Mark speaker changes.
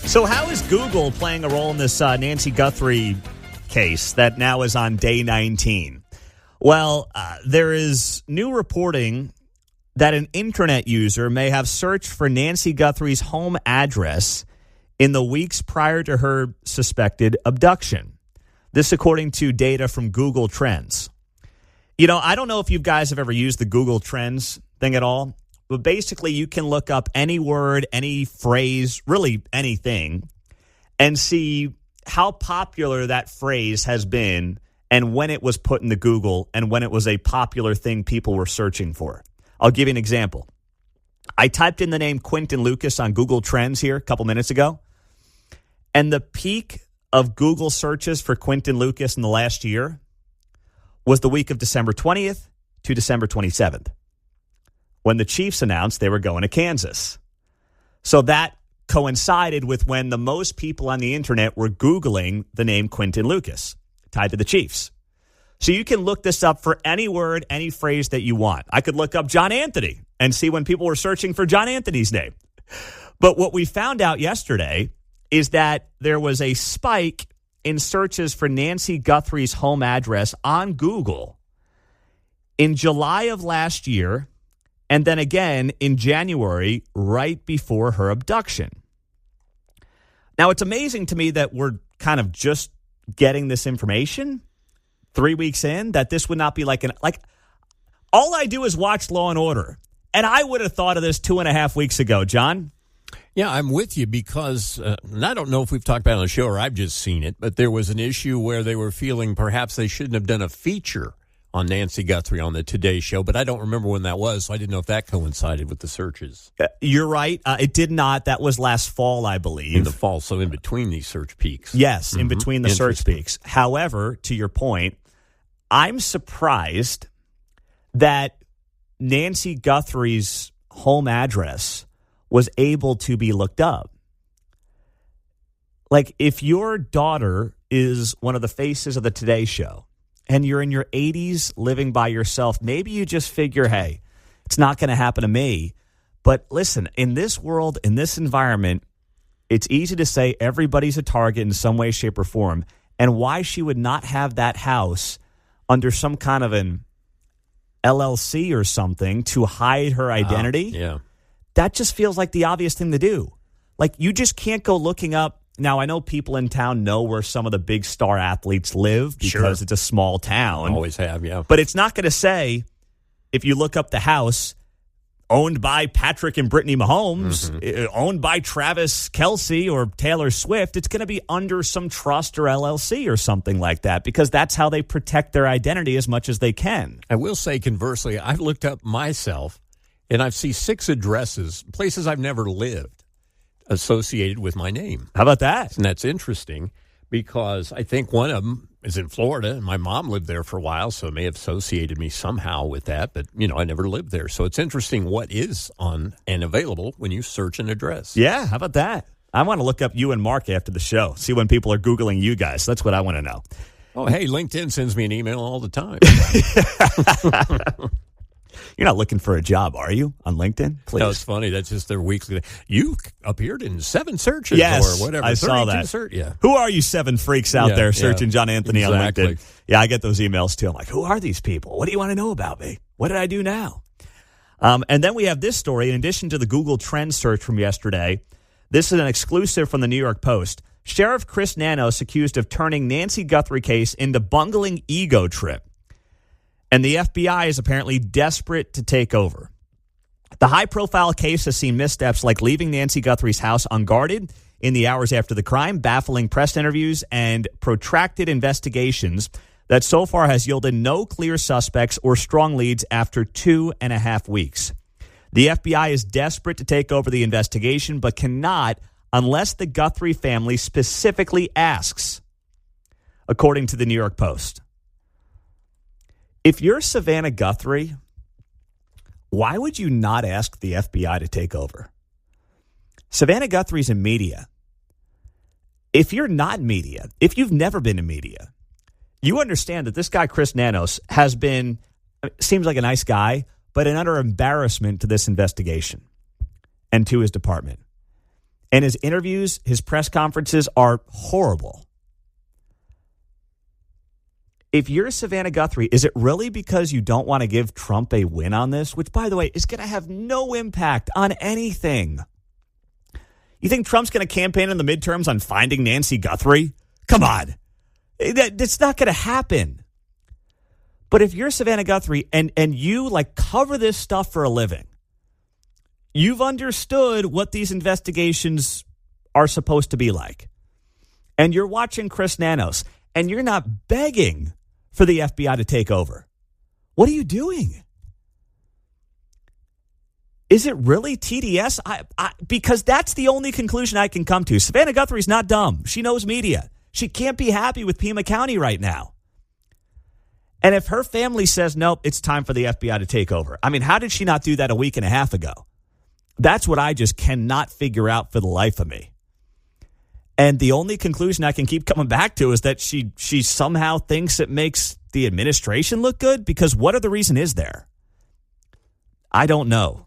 Speaker 1: So how is Google playing a role in this Nancy Guthrie case that now is on day 19? Well, there is new reporting that an internet user may have searched for Nancy Guthrie's home address in the weeks prior to her suspected abduction. This according to data from Google Trends. You know, I don't know if you guys have ever used the Google Trends thing at all, but basically you can look up any word, any phrase, really anything, and see how popular that phrase has been and when it was put into Google and when it was a popular thing people were searching for. I'll give you an example. I typed in the name Quentin Lucas on Google Trends here a couple minutes ago, and the peak of Google searches for Quentin Lucas in the last year was the week of December 20th to December 27th, when the Chiefs announced they were going to Kansas. So that coincided with when the most people on the internet were Googling the name Quentin Lucas, tied to the Chiefs. So you can look this up for any word, any phrase that you want. I could look up John Anthony and see when people were searching for John Anthony's name. But what we found out yesterday is that there was a spike in searches for Nancy Guthrie's home address on Google in July of last year, and then again in January, right before her abduction. Now, it's amazing to me that we're kind of just getting this information 3 weeks in, that this would not be like all I do is watch Law and Order. And I would have thought of this 2.5 weeks ago, John.
Speaker 2: Yeah, I'm with you because, and I don't know if we've talked about it on the show or I've just seen it, but there was an issue where they were feeling perhaps they shouldn't have done a feature on Nancy Guthrie on the Today Show, but I don't remember when that was, so I didn't know if that coincided with the searches.
Speaker 1: You're right. It did not. That was last fall, I believe.
Speaker 2: In the fall, so in between these search peaks.
Speaker 1: Yes, in between the search peaks. However, to your point, I'm surprised that Nancy Guthrie's home address was able to be looked up. Like, if your daughter is one of the faces of the Today Show and you're in your 80s living by yourself, maybe you just figure, hey, it's not going to happen to me. But listen, in this world, in this environment, it's easy to say everybody's a target in some way, shape, or form. And why she would not have that house under some kind of an LLC or something to hide her identity, that just feels like the obvious thing to do. Like, you just can't go looking up. Now, I know people in town know where some of the big star athletes live because it's a small town.
Speaker 2: Always have, yeah.
Speaker 1: But it's not going to say, if you look up the house, owned by Patrick and Brittany Mahomes, owned by Travis Kelce or Taylor Swift, it's going to be under some trust or LLC or something like that, because that's how they protect their identity as much as they can.
Speaker 2: I will say, conversely, I've looked up myself, and I've seen 6 addresses, places I've never lived, associated with my name.
Speaker 1: How about that?
Speaker 2: And that's interesting because I think one of them is in Florida, and my mom lived there for a while, so it may have associated me somehow with that, but, you know, I never lived there. So it's interesting what is on and available when you search an address.
Speaker 1: Yeah, how about that? I want to look up you and Mark after the show, see when people are Googling you guys. That's what I want to know.
Speaker 2: Oh, hey, LinkedIn sends me an email all the time.
Speaker 1: You're not looking for a job, are you, on LinkedIn? Please.
Speaker 2: No, it's funny. That's just their weekly. You appeared in 7 searches
Speaker 1: or
Speaker 2: whatever.
Speaker 1: I saw that.
Speaker 2: Yeah.
Speaker 1: Who are you 7 freaks out there searching John Anthony on LinkedIn? Yeah, I get those emails too. I'm like, who are these people? What do you want to know about me? What did I do now? And then we have this story. In addition to the Google Trends search from yesterday, this is an exclusive from the New York Post. Sheriff Chris Nanos accused of turning Nancy Guthrie case into bungling ego trip. And the FBI is apparently desperate to take over. The high-profile case has seen missteps like leaving Nancy Guthrie's house unguarded in the hours after the crime, baffling press interviews, and protracted investigations that so far has yielded no clear suspects or strong leads after 2.5 weeks. The FBI is desperate to take over the investigation, but cannot unless the Guthrie family specifically asks, according to the New York Post. If you're Savannah Guthrie, why would you not ask the FBI to take over? Savannah Guthrie's in media. If you're not media, if you've never been in media, you understand that this guy, Chris Nanos, has been, seems like a nice guy, but an utter embarrassment to this investigation and to his department. And his interviews, his press conferences are horrible. If you're Savannah Guthrie, is it really because you don't want to give Trump a win on this? Which, by the way, is going to have no impact on anything. You think Trump's going to campaign in the midterms on finding Nancy Guthrie? Come on. That's not going to happen. But if you're Savannah Guthrie and you cover this stuff for a living, you've understood what these investigations are supposed to be like. And you're watching Chris Nanos and you're not begging for the FBI to take over. What are you doing? Is it really TDS? Because that's the only conclusion I can come to. Savannah Guthrie's not dumb. She knows media. She can't be happy with Pima County right now. And if her family says, nope, it's time for the FBI to take over. I mean, how did she not do that a week and a half ago? That's what I just cannot figure out for the life of me. And the only conclusion I can keep coming back to is that she somehow thinks it makes the administration look good, because what other reason is there? I don't know.